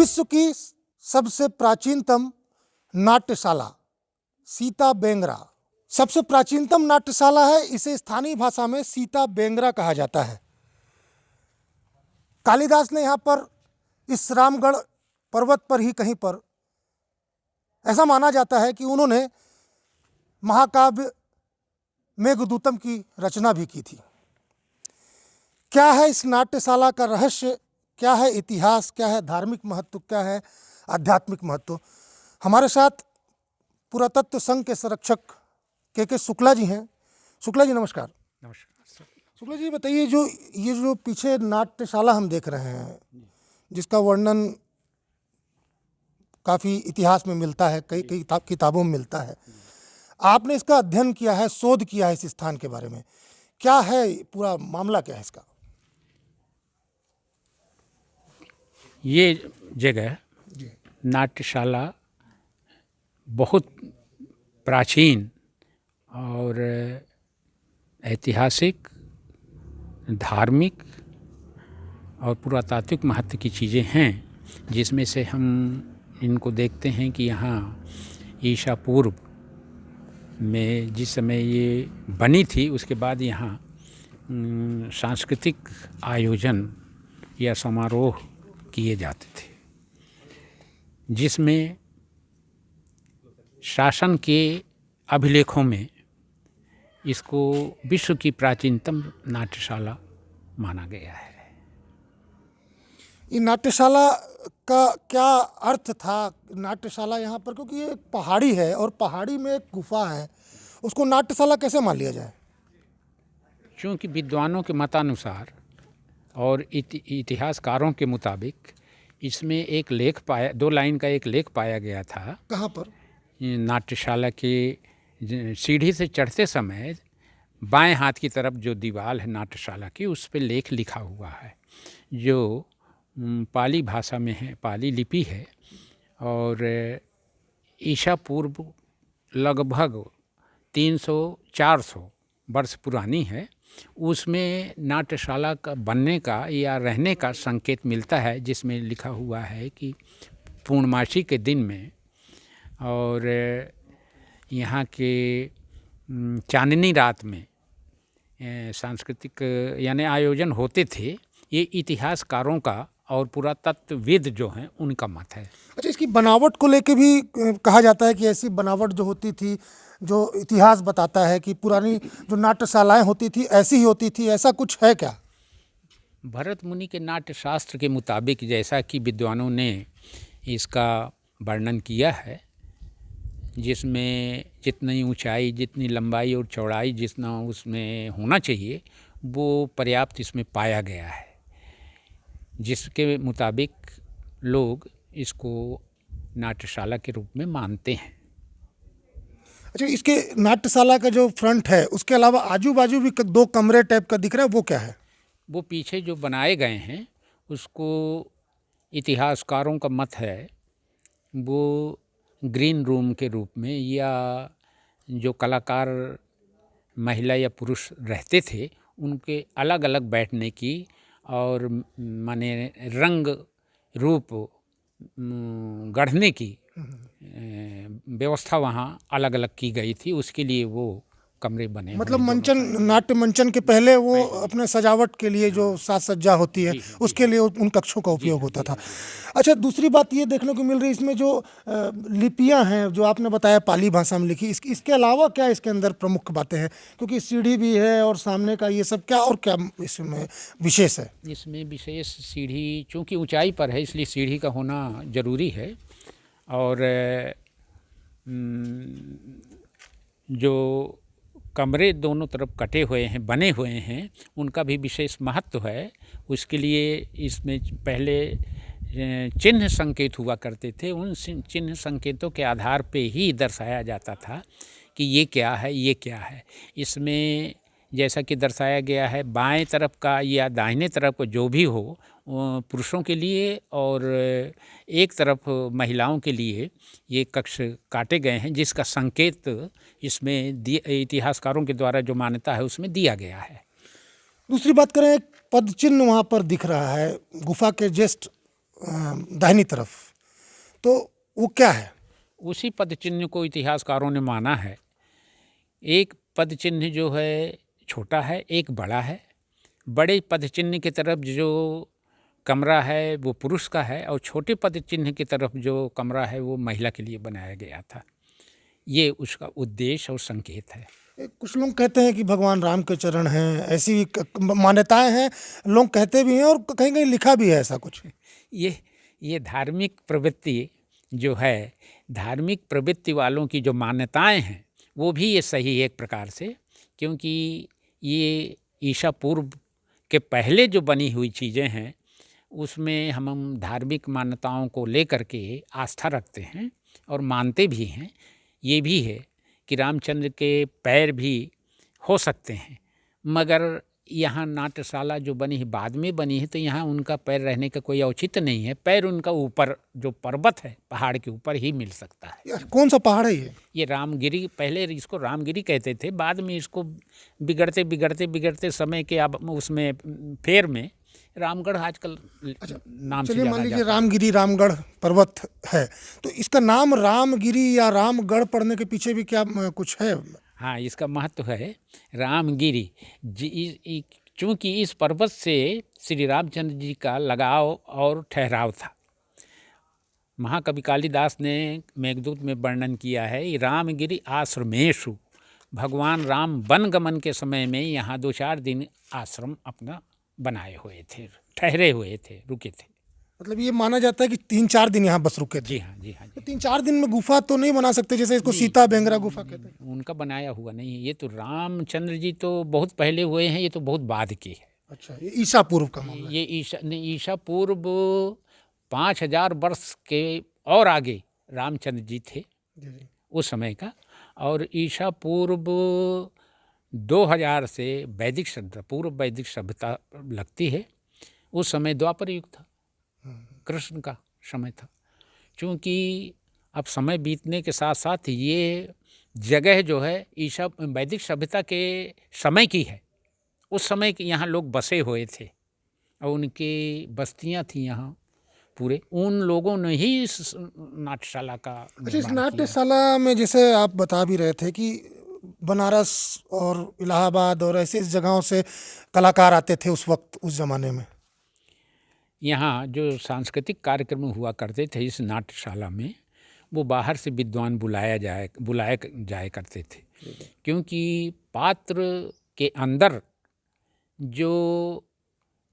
विश्व की सबसे प्राचीनतम नाट्यशाला सीता बेंगरा सबसे प्राचीनतम नाट्यशाला है। इसे स्थानीय भाषा में सीता बेंगरा कहा जाता है। कालिदास ने यहाँ पर इस रामगढ़ पर्वत पर ही कहीं पर ऐसा माना जाता है कि उन्होंने महाकाव्य मेघदूतम की रचना भी की थी। क्या है इस नाट्यशाला का रहस्य, क्या है इतिहास, क्या है धार्मिक महत्व, क्या है आध्यात्मिक महत्व? हमारे साथ पुरातत्व संघ के संरक्षक के शुक्ला जी हैं। शुक्ला जी नमस्कार। नमस्कार सर। शुक्ला जी बताइए, ये जो पीछे नाट्यशाला हम देख रहे हैं, जिसका वर्णन काफ़ी इतिहास में मिलता है, कई किताबों में मिलता है, आपने इसका अध्ययन किया है, शोध किया है इस स्थान के बारे में, क्या है पूरा मामला, क्या है इसका? ये जगह नाट्यशाला बहुत प्राचीन और ऐतिहासिक, धार्मिक और पुरातात्विक महत्व की चीज़ें हैं, जिसमें से हम इनको देखते हैं कि यहाँ ईसा पूर्व में जिस समय ये बनी थी, उसके बाद यहाँ सांस्कृतिक आयोजन या समारोह किए जाते थे, जिसमें शासन के अभिलेखों में इसको विश्व की प्राचीनतम नाट्यशाला माना गया है। ये नाट्यशाला का क्या अर्थ था? नाट्यशाला यहाँ पर, क्योंकि ये एक पहाड़ी है और पहाड़ी में एक गुफा है, उसको नाट्यशाला कैसे मान लिया जाए? क्योंकि विद्वानों के मतानुसार और इतिहासकारों के मुताबिक इसमें एक लेख पाया, 2 लाइन का एक लेख पाया गया था। कहाँ पर? नाट्यशाला के सीढ़ी से चढ़ते समय बाएं हाथ की तरफ जो दीवार है नाट्यशाला की, उस पर लेख लिखा हुआ है, जो पाली भाषा में है, पाली लिपि है, और ईसा पूर्व लगभग 300-400 वर्ष पुरानी है। उसमें नाट्यशाला का बनने का या रहने का संकेत मिलता है, जिसमें लिखा हुआ है कि पूर्णमासी के दिन में और यहाँ के चांदनी रात में सांस्कृतिक यानी आयोजन होते थे। ये इतिहासकारों का और पुरातत्वविद जो हैं उनका मत है। अच्छा, इसकी बनावट को लेके भी कहा जाता है कि ऐसी बनावट जो होती थी, जो इतिहास बताता है कि पुरानी जो नाट्यशालाएं होती थी ऐसी ही होती थी, ऐसा कुछ है क्या? भरत मुनि के नाट्यशास्त्र के मुताबिक, जैसा कि विद्वानों ने इसका वर्णन किया है, जिसमें जितनी ऊंचाई, जितनी लंबाई और चौड़ाई जितना उसमें होना चाहिए, वो पर्याप्त इसमें पाया गया है, जिसके मुताबिक लोग इसको नाट्यशाला के रूप में मानते हैं। अच्छा, इसके नाट्यशाला का जो फ्रंट है, उसके अलावा आजू बाजू भी 2 कमरे टाइप का दिख रहा है, वो क्या है? वो पीछे जो बनाए गए हैं, उसको इतिहासकारों का मत है वो ग्रीन रूम के रूप में, या जो कलाकार महिला या पुरुष रहते थे उनके अलग अलग बैठने की और माने रंग रूप गढ़ने की व्यवस्था वहाँ अलग अलग की गई थी। उसके लिए वो कमरे बने, मतलब मंचन, नाट्य मंचन के पहले वो अपने सजावट के लिए जो साज सज्जा होती है, उसके लिए उन कक्षों का उपयोग होता था। अच्छा, दूसरी बात ये देखने को मिल रही है, इसमें जो लिपियां हैं जो आपने बताया पाली भाषा में लिखी, इसके अलावा क्या इसके अंदर प्रमुख बातें हैं? क्योंकि सीढ़ी भी है और सामने का ये सब, क्या और क्या इसमें विशेष है? इसमें विशेष सीढ़ी, चूँकि ऊंचाई पर है इसलिए सीढ़ी का होना जरूरी है, और जो कमरे दोनों तरफ कटे हुए हैं, बने हुए हैं, उनका भी विशेष महत्व है। उसके लिए इसमें पहले चिन्ह संकेत हुआ करते थे, उन चिन्ह संकेतों के आधार पे ही दर्शाया जाता था कि ये क्या है, ये क्या है। इसमें जैसा कि दर्शाया गया है, बाएं तरफ का या दाहिने तरफ जो भी हो, पुरुषों के लिए और एक तरफ महिलाओं के लिए ये कक्ष काटे गए हैं, जिसका संकेत इसमें इतिहासकारों के द्वारा जो मान्यता है उसमें दिया गया है। दूसरी बात करें, एक पद चिन्ह वहाँ पर दिख रहा है गुफा के जस्ट दाहिनी तरफ, तो वो क्या है? उसी पद चिन्ह को इतिहासकारों ने माना है। एक पद चिन्ह जो है छोटा है, एक बड़ा है। बड़े पद चिन्ह की तरफ जो कमरा है वो पुरुष का है और छोटे पद चिन्ह की तरफ जो कमरा है वो महिला के लिए बनाया गया था। ये उसका उद्देश्य और संकेत है। कुछ लोग कहते हैं कि भगवान राम के चरण हैं, ऐसी भी मान्यताएं हैं, लोग कहते भी हैं और कहीं कहीं लिखा भी है ऐसा कुछ। ये धार्मिक प्रवृत्ति जो है, धार्मिक प्रवृत्ति वालों की जो मान्यताएं हैं वो भी ये सही है एक प्रकार से, क्योंकि ये ईसा पूर्व के पहले जो बनी हुई चीज़ें हैं उसमें हम धार्मिक मान्यताओं को लेकर के आस्था रखते हैं और मानते भी हैं। ये भी है कि रामचंद्र के पैर भी हो सकते हैं, मगर यहाँ नाट्यशाला जो बनी है बाद में बनी है, तो यहाँ उनका पैर रहने का कोई औचित्य नहीं है। पैर उनका ऊपर जो पर्वत है, पहाड़ के ऊपर ही मिल सकता है। यार कौन सा पहाड़ है ये? ये रामगिरी, पहले इसको रामगिरी कहते थे, बाद में इसको बिगड़ते बिगड़ते बिगड़ते समय के अब उसमें फेर में रामगढ़ आजकल नाम से चलिए मान जाना लीजिए जाता है। रामगिरी, रामगढ़ पर्वत है, तो इसका नाम रामगिरी या रामगढ़ पड़ने के पीछे भी क्या कुछ है? हाँ, इसका महत्व है रामगिरी चूँकि इस पर्वत से श्री रामचंद्र जी का लगाव और ठहराव था। महाकवि कालिदास ने मेघदूत में वर्णन किया है, रामगिरी आश्रमेशु, भगवान राम वन गमन के समय में यहाँ 2-4 दिन आश्रम अपना बनाए हुए थे, ठहरे हुए थे, रुके थे। मतलब ये माना जाता है कि 3-4 दिन यहाँ बस रुके थे। जी हाँ, जी हाँ, तो जी। 3-4 दिन में गुफा तो नहीं बना सकते, जैसे इसको सीता बेंगरा गुफा कहते हैं? उनका बनाया हुआ नहीं है, ये तो रामचंद्र जी तो बहुत पहले हुए हैं, ये तो बहुत बाद की है। अच्छा, ये ईसा पूर्व का मामला है। ये ईसा पूर्व 5000 वर्ष के और आगे रामचंद्र जी थे जी, जी। उस समय का, और ईसा पूर्व 2000 से वैदिक सभ्यता, पूर्व वैदिक सभ्यता लगती है। उस समय द्वापर युग था, कृष्ण का समय था। क्योंकि अब समय बीतने के साथ साथ ये जगह जो है ईसा वैदिक सभ्यता के समय की है। उस समय के यहाँ लोग बसे हुए थे और उनकी बस्तियाँ थी यहाँ पूरे, उन लोगों ने ही इस नाट्यशाला का अच्छा, इस निर्माण किया। नाट्यशाला में जैसे आप बता भी रहे थे कि बनारस और इलाहाबाद और ऐसी जगहों से कलाकार आते थे उस वक्त, उस जमाने में। यहाँ जो सांस्कृतिक कार्यक्रम हुआ करते थे इस नाट्यशाला में, वो बाहर से विद्वान बुलाए जाया करते थे, क्योंकि पात्र के अंदर जो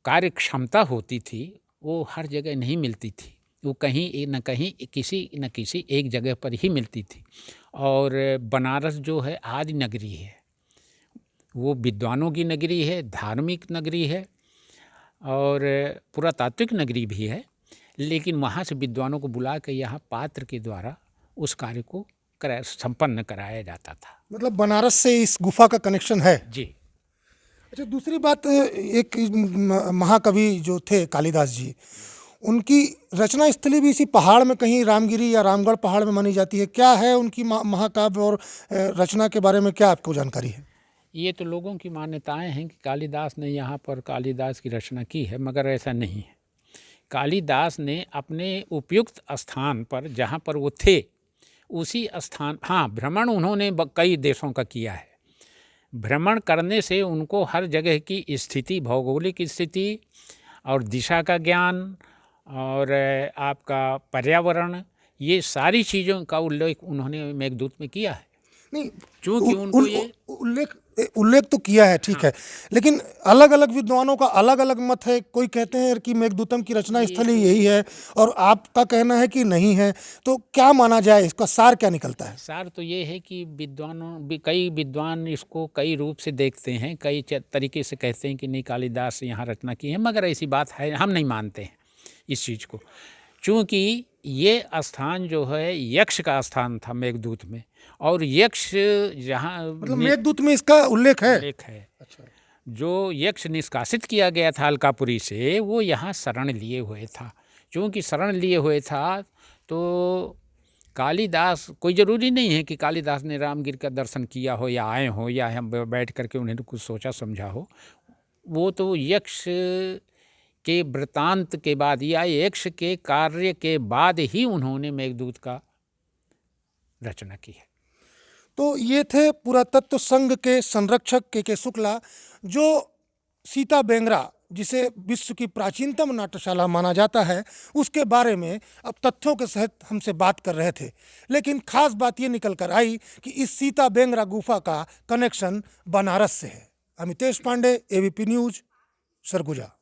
कार्य क्षमता होती थी वो हर जगह नहीं मिलती थी, वो कहीं न कहीं किसी न किसी एक जगह पर ही मिलती थी। और बनारस जो है आदि नगरी है, वो विद्वानों की नगरी है, धार्मिक नगरी है और पुरातात्विक नगरी भी है, लेकिन वहाँ से विद्वानों को बुला के यहाँ पात्र के द्वारा उस कार्य को संपन्न कराया जाता था। मतलब बनारस से इस गुफा का कनेक्शन है। जी। अच्छा, दूसरी बात, एक महाकवि जो थे कालिदास जी, उनकी रचना स्थली भी इसी पहाड़ में कहीं रामगिरी या रामगढ़ पहाड़ में मानी जाती है। क्या है उनकी महाकाव्य और रचना के बारे में क्या आपको जानकारी है? ये तो लोगों की मान्यताएं हैं कि कालिदास ने यहाँ पर कालिदास की रचना की है, मगर ऐसा नहीं है। कालिदास ने अपने उपयुक्त स्थान पर जहाँ पर वो थे उसी स्थान, हाँ, भ्रमण उन्होंने कई देशों का किया है। भ्रमण करने से उनको हर जगह की स्थिति, भौगोलिक स्थिति और दिशा का ज्ञान और आपका पर्यावरण, ये सारी चीज़ों का उल्लेख उन्होंने मेघदूत में किया है। नहीं, क्योंकि उनको ये उल्लेख तो किया है, ठीक है, लेकिन अलग अलग विद्वानों का अलग अलग मत है। कोई कहते हैं कि मेघदूतम की रचना स्थली यही है और आपका कहना है कि नहीं है, तो क्या माना जाए, इसका सार क्या निकलता है? सार तो ये है कि कई विद्वान इसको कई रूप से देखते हैं, कई तरीके से कहते हैं कि नहीं कालिदास यहाँ रचना की है, मगर ऐसी बात है, हम नहीं मानते हैं इस चीज़ को। चूँकि ये स्थान जो है यक्ष का स्थान था मेघदूत में, और यक्ष जहाँ मतलब मेघदूत में इसका उल्लेख है। अच्छा। जो यक्ष निष्कासित किया गया था अलकापुरी से, वो यहाँ शरण लिए हुए था। चूँकि शरण लिए हुए था तो कालिदास, कोई ज़रूरी नहीं है कि कालिदास ने रामगिर का दर्शन किया हो या आए हो या हम बैठ करके उन्हें कुछ सोचा समझा हो। वो तो यक्ष के वृतांत के बाद या यक्ष के कार्य के बाद ही उन्होंने मेघदूत का रचना की है। तो ये थे पुरातत्व संघ के संरक्षक के शुक्ला, जो सीता बेंगरा, जिसे विश्व की प्राचीनतम नाट्यशाला माना जाता है, उसके बारे में अब तथ्यों के सहित हमसे बात कर रहे थे। लेकिन खास बात ये निकल कर आई कि इस सीता बेंगरा गुफा का कनेक्शन बनारस से है। Amitesh Pandey, ABP News, Surguja.